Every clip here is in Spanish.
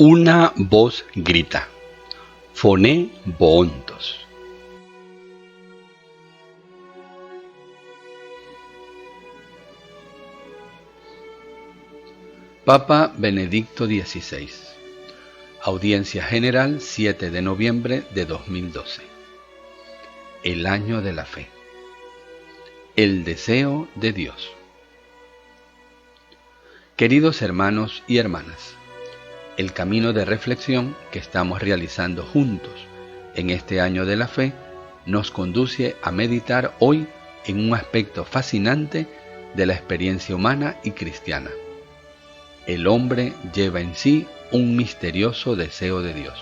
Una voz grita: «Phoné Boontos». Papa Benedicto XVI. Audiencia General 7 de noviembre de 2012. El año de la fe. El deseo de Dios. Queridos hermanos y hermanas, el camino de reflexión que estamos realizando juntos en este año de la fe nos conduce a meditar hoy en un aspecto fascinante de la experiencia humana y cristiana. El hombre lleva en sí un misterioso deseo de Dios.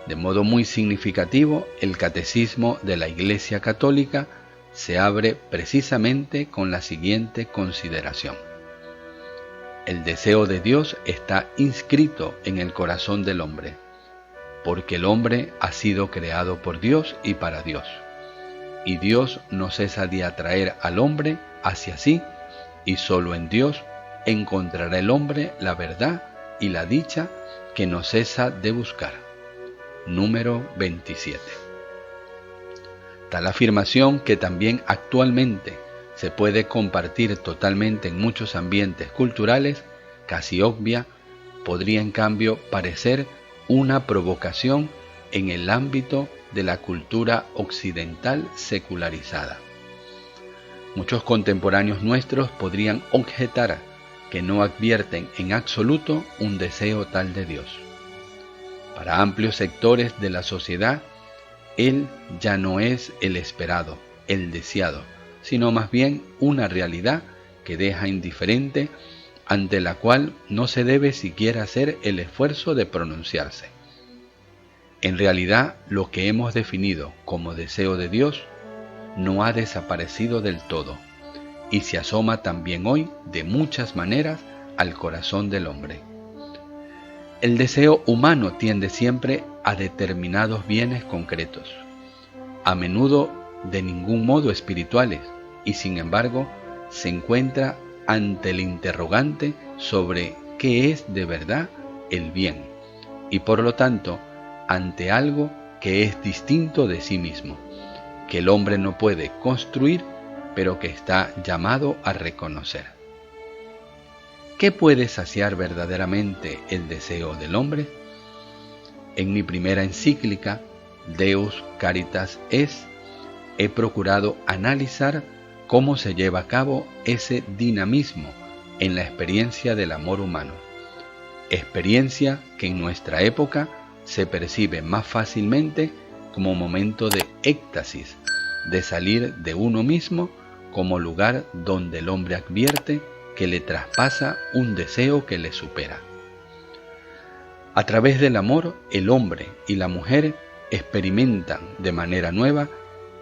De modo muy significativo, el Catecismo de la Iglesia Católica se abre precisamente con la siguiente consideración: el deseo de Dios está inscrito en el corazón del hombre, porque el hombre ha sido creado por Dios y para Dios, y Dios no cesa de atraer al hombre hacia sí, y solo en Dios encontrará el hombre la verdad y la dicha que no cesa de buscar. Número 27. Tal afirmación, que también actualmente se puede compartir totalmente en muchos ambientes culturales, casi obvia, podría en cambio parecer una provocación en el ámbito de la cultura occidental secularizada. Muchos contemporáneos nuestros podrían objetar que no advierten en absoluto un deseo tal de Dios. Para amplios sectores de la sociedad, Él ya no es el esperado, el deseado, sino más bien una realidad que deja indiferente, ante la cual no se debe siquiera hacer el esfuerzo de pronunciarse. En realidad, lo que hemos definido como deseo de Dios no ha desaparecido del todo, y se asoma también hoy de muchas maneras al corazón del hombre. El deseo humano tiende siempre a determinados bienes concretos, a menudo de ningún modo espirituales, y sin embargo se encuentra ante el interrogante sobre qué es de verdad el bien, y por lo tanto ante algo que es distinto de sí mismo, que el hombre no puede construir, pero que está llamado a reconocer. ¿Qué puede saciar verdaderamente el deseo del hombre? En mi primera encíclica, Deus Caritas Est, he procurado analizar cómo se lleva a cabo ese dinamismo en la experiencia del amor humano, experiencia que en nuestra época se percibe más fácilmente como momento de éxtasis, de salir de uno mismo como lugar donde el hombre advierte que le traspasa un deseo que le supera. A través del amor, el hombre y la mujer experimentan de manera nueva,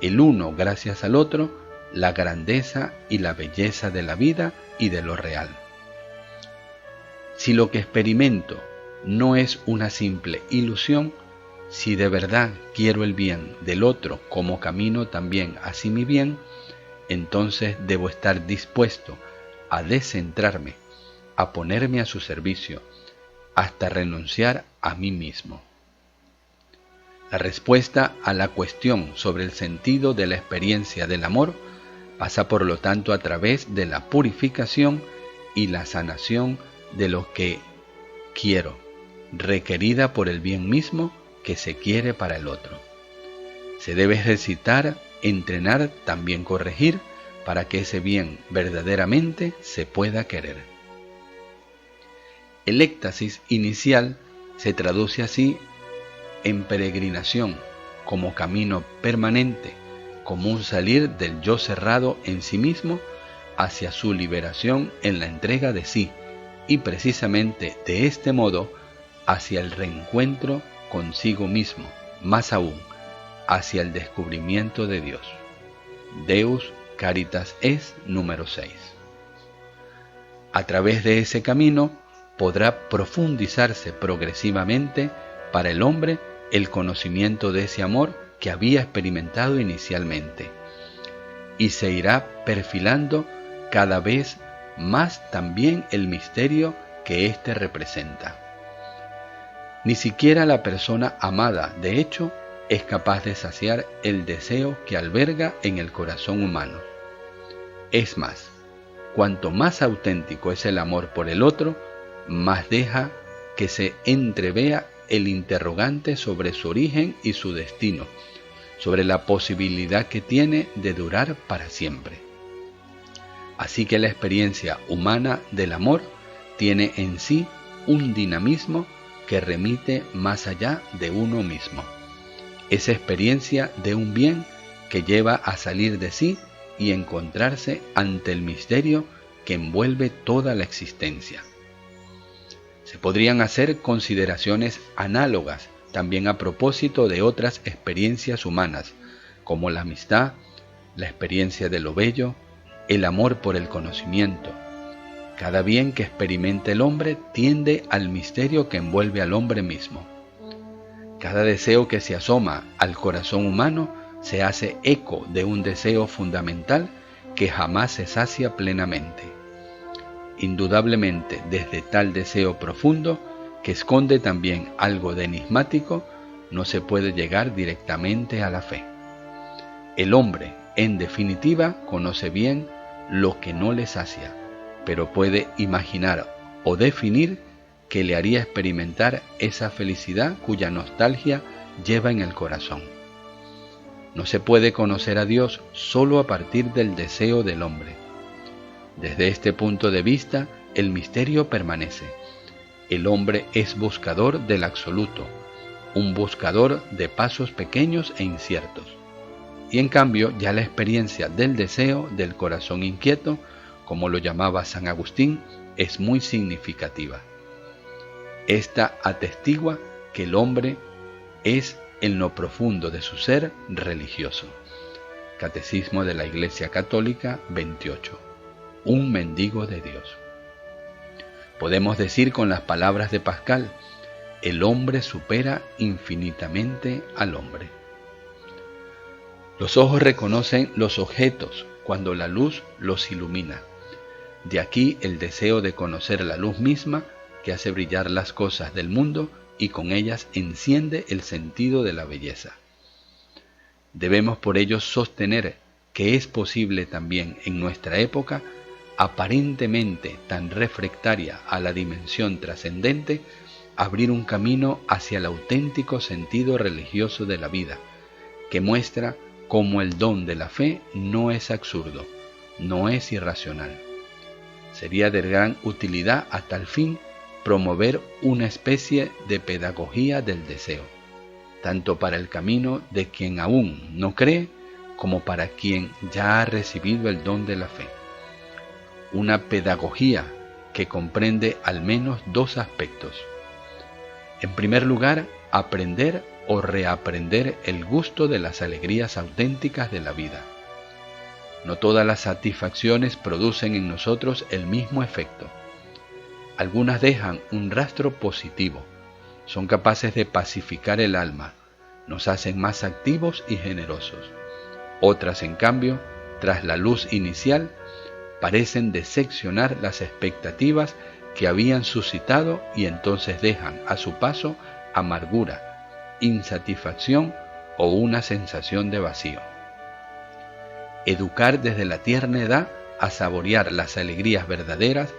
el uno gracias al otro, la grandeza y la belleza de la vida y de lo real. Si lo que experimento no es una simple ilusión, si de verdad quiero el bien del otro como camino también hacia mi bien, entonces debo estar dispuesto a descentrarme, a ponerme a su servicio, hasta renunciar a mí mismo. La respuesta a la cuestión sobre el sentido de la experiencia del amor pasa por lo tanto a través de la purificación y la sanación de lo que quiero, requerida por el bien mismo que se quiere para el otro. Se debe ejercitar, entrenar, también corregir, para que ese bien verdaderamente se pueda querer. El éxtasis inicial se traduce así en peregrinación, como camino permanente, como un salir del yo cerrado en sí mismo hacia su liberación en la entrega de sí, y precisamente de este modo hacia el reencuentro consigo mismo, más aún, hacia el descubrimiento de Dios. Deus Caritas Est, número 6. A través de ese camino podrá profundizarse progresivamente para el hombre el conocimiento de ese amor que había experimentado inicialmente, y se irá perfilando cada vez más también el misterio que éste representa. Ni siquiera la persona amada, de hecho, es capaz de saciar el deseo que alberga en el corazón humano. Es más, cuanto más auténtico es el amor por el otro, más deja que se entrevea el interrogante sobre su origen y su destino, sobre la posibilidad que tiene de durar para siempre. Así que la experiencia humana del amor tiene en sí un dinamismo que remite más allá de uno mismo. Es experiencia de un bien que lleva a salir de sí y encontrarse ante el misterio que envuelve toda la existencia. Se podrían hacer consideraciones análogas también a propósito de otras experiencias humanas, como la amistad, la experiencia de lo bello, el amor por el conocimiento. Cada bien que experimenta el hombre tiende al misterio que envuelve al hombre mismo. Cada deseo que se asoma al corazón humano se hace eco de un deseo fundamental que jamás se sacia plenamente. Indudablemente, desde tal deseo profundo, que esconde también algo de enigmático, no se puede llegar directamente a la fe. El hombre, en definitiva, conoce bien lo que no le sacia, pero puede imaginar o definir que le haría experimentar esa felicidad cuya nostalgia lleva en el corazón. No se puede conocer a Dios solo a partir del deseo del hombre. Desde este punto de vista, el misterio permanece. El hombre es buscador del absoluto, un buscador de pasos pequeños e inciertos. Y en cambio, ya la experiencia del deseo del corazón inquieto, como lo llamaba San Agustín, es muy significativa. Esta atestigua que el hombre es en lo profundo de su ser religioso. Catecismo de la Iglesia Católica 28. Un mendigo de Dios. Podemos decir con las palabras de Pascal, el hombre supera infinitamente al hombre. Los ojos reconocen los objetos cuando la luz los ilumina. De aquí el deseo de conocer la luz misma que hace brillar las cosas del mundo y con ellas enciende el sentido de la belleza. Debemos por ello sostener que es posible también en nuestra época, aparentemente tan refractaria a la dimensión trascendente, abrir un camino hacia el auténtico sentido religioso de la vida, que muestra cómo el don de la fe no es absurdo, no es irracional. Sería de gran utilidad a tal fin promover una especie de pedagogía del deseo, tanto para el camino de quien aún no cree, como para quien ya ha recibido el don de la fe. Una pedagogía que comprende al menos dos aspectos. En primer lugar, aprender o reaprender el gusto de las alegrías auténticas de la vida. No todas las satisfacciones producen en nosotros el mismo efecto. Algunas dejan un rastro positivo, son capaces de pacificar el alma, nos hacen más activos y generosos. Otras, en cambio, tras la luz inicial, parecen decepcionar las expectativas que habían suscitado y entonces dejan a su paso amargura, insatisfacción o una sensación de vacío. Educar desde la tierna edad a saborear las alegrías verdaderas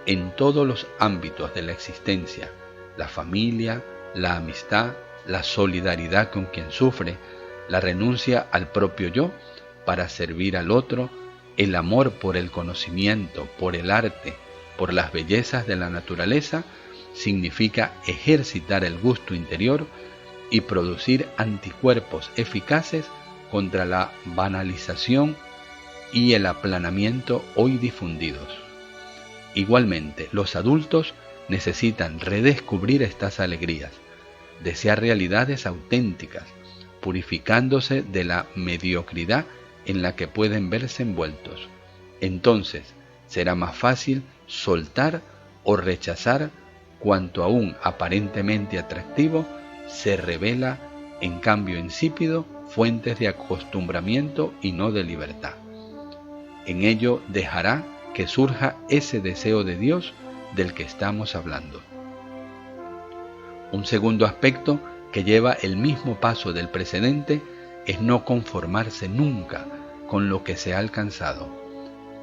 en todos los ámbitos de la existencia, la familia, la amistad, la solidaridad con quien sufre, la renuncia al propio yo para servir al otro, el amor por el conocimiento, por el arte, por las bellezas de la naturaleza, significa ejercitar el gusto interior y producir anticuerpos eficaces contra la banalización y el aplanamiento hoy difundidos. Igualmente, los adultos necesitan redescubrir estas alegrías, desear realidades auténticas, purificándose de la mediocridad en la que pueden verse envueltos. Entonces, será más fácil soltar o rechazar cuanto aún aparentemente atractivo se revela en cambio insípido, fuentes de acostumbramiento y no de libertad. En ello dejará que surja ese deseo de Dios del que estamos hablando. Un segundo aspecto que lleva el mismo paso del precedente es no conformarse nunca con lo que se ha alcanzado.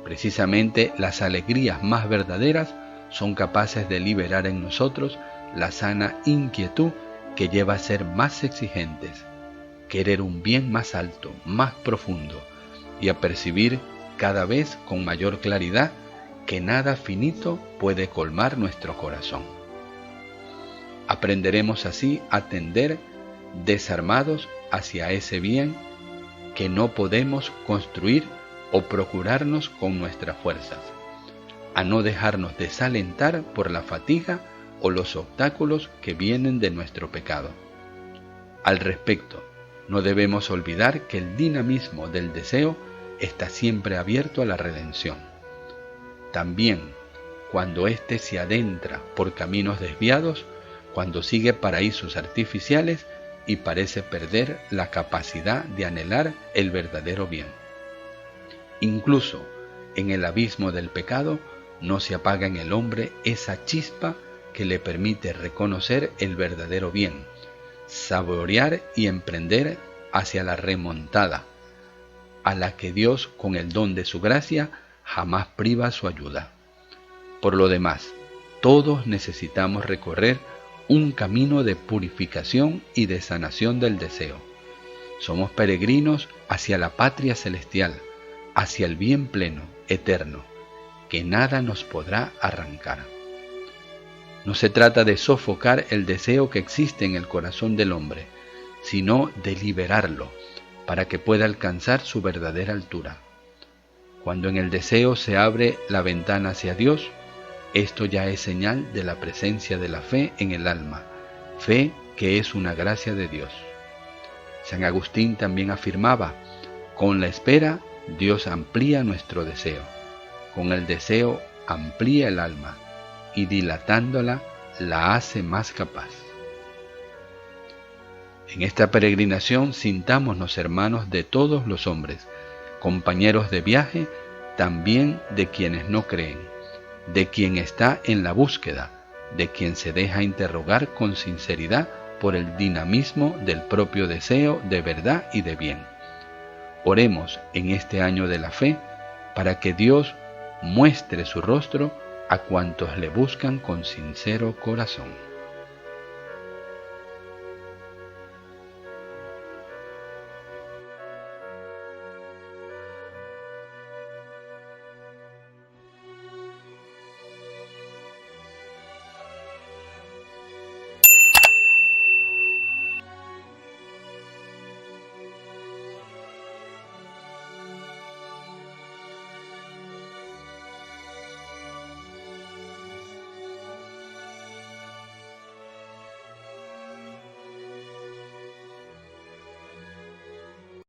Precisamente las alegrías más verdaderas son capaces de liberar en nosotros la sana inquietud que lleva a ser más exigentes, querer un bien más alto, más profundo, y a percibir cada vez con mayor claridad que nada finito puede colmar nuestro corazón. Aprenderemos así a tender desarmados hacia ese bien que no podemos construir o procurarnos con nuestras fuerzas, a no dejarnos desalentar por la fatiga o los obstáculos que vienen de nuestro pecado. Al respecto, no debemos olvidar que el dinamismo del deseo está siempre abierto a la redención. También, cuando éste se adentra por caminos desviados, cuando sigue paraísos artificiales y parece perder la capacidad de anhelar el verdadero bien. Incluso en el abismo del pecado no se apaga en el hombre esa chispa que le permite reconocer el verdadero bien, saborear y emprender hacia la remontada, a la que Dios, con el don de su gracia, jamás priva su ayuda. Por lo demás, todos necesitamos recorrer un camino de purificación y de sanación del deseo. Somos peregrinos hacia la patria celestial, hacia el bien pleno, eterno, que nada nos podrá arrancar. No se trata de sofocar el deseo que existe en el corazón del hombre, sino de liberarlo, para que pueda alcanzar su verdadera altura. Cuando en el deseo se abre la ventana hacia Dios, esto ya es señal de la presencia de la fe en el alma, fe que es una gracia de Dios. San Agustín también afirmaba: con la espera Dios amplía nuestro deseo, con el deseo amplía el alma y dilatándola la hace más capaz. En esta peregrinación sintámonos hermanos de todos los hombres, compañeros de viaje también de quienes no creen, de quien está en la búsqueda, de quien se deja interrogar con sinceridad por el dinamismo del propio deseo de verdad y de bien. Oremos en este año de la fe para que Dios muestre su rostro a cuantos le buscan con sincero corazón.